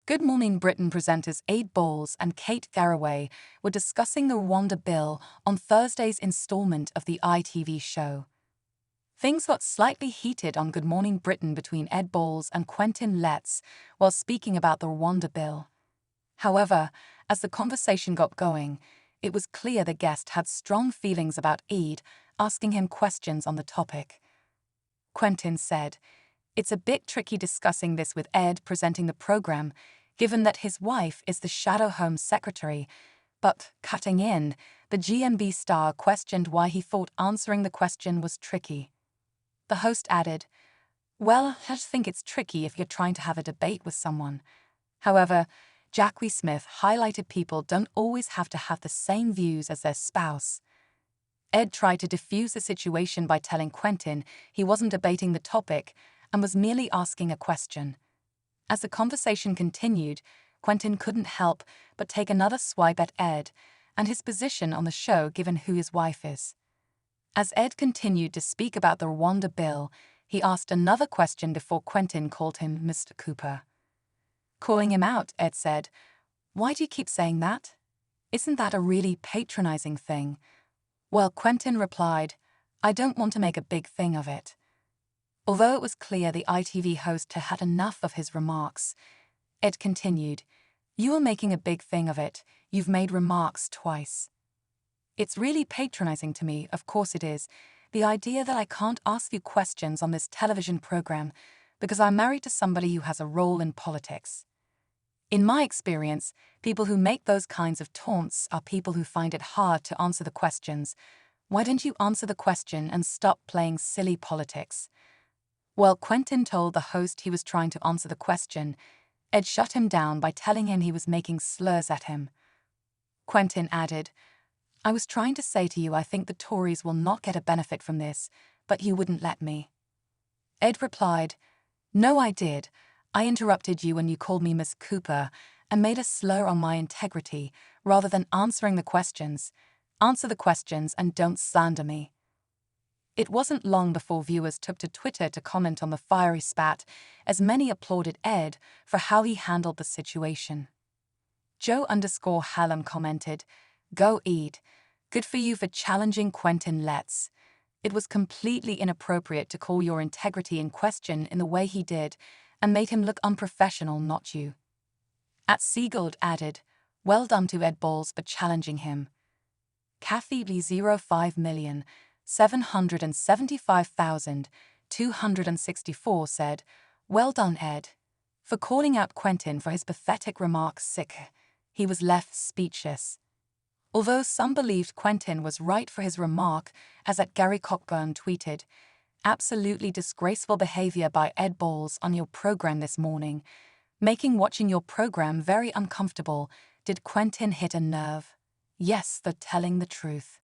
Good Morning Britain presenters Ade Bowles and Kate Garraway were discussing the Rwanda bill on Thursday's installment of the ITV show. Things got slightly heated on Good Morning Britain between Ed Bowles and Quentin Letts while speaking about the Rwanda bill. However, as the conversation got going, it was clear the guest had strong feelings about Ade asking him questions on the topic. Quentin said, "It's a bit tricky discussing this with Ed presenting the programme, given that his wife is the Shadow Home Secretary," but, cutting in, the GMB star questioned why he thought answering the question was tricky. The host added, "Well, I just think it's tricky if you're trying to have a debate with someone." However, Jackie Smith highlighted people don't always have to have the same views as their spouse. Ed tried to defuse the situation by telling Quentin he wasn't debating the topic and was merely asking a question. As the conversation continued, Quentin couldn't help but take another swipe at Ed and his position on the show given who his wife is. As Ed continued to speak about the Rwanda bill, he asked another question before Quentin called him Mr. Cooper. Calling him out, Ed said, "Why do you keep saying that? Isn't that a really patronising thing?" Well, Quentin replied, "I don't want to make a big thing of it." Although it was clear the ITV host had had enough of his remarks, Ed continued, "You are making a big thing of it. You've made remarks twice. It's really patronising to me, of course it is, the idea that I can't ask you questions on this television programme because I'm married to somebody who has a role in politics. In my experience, people who make those kinds of taunts are people who find it hard to answer the questions. Why don't you answer the question and stop playing silly politics?" While Quentin told the host he was trying to answer the question, Ed shut him down by telling him he was making slurs at him. Quentin added, "I was trying to say to you I think the Tories will not get a benefit from this, but you wouldn't let me." Ed replied, "No, I did. I interrupted you when you called me Miss Cooper and made a slur on my integrity rather than answering the questions. Answer the questions and don't slander me." It wasn't long before viewers took to Twitter to comment on the fiery spat, as many applauded Ed for how he handled the situation. Joe_Hallam commented, "Go Ed. Good for you for challenging Quentin Letts. It was completely inappropriate to call your integrity in question in the way he did and made him look unprofessional, not you." @Seagold added, "Well done to Ed Bowles for challenging him." Kathy Lee 5,775,264 said, "Well done, Ed. For calling out Quentin for his pathetic remarks, he was left speechless." Although some believed Quentin was right for his remark, as Gary Cockburn tweeted, "Absolutely disgraceful behavior by Ed Bowles on your program this morning, making watching your program very uncomfortable. Did Quentin hit a nerve? Yes, they're telling the truth."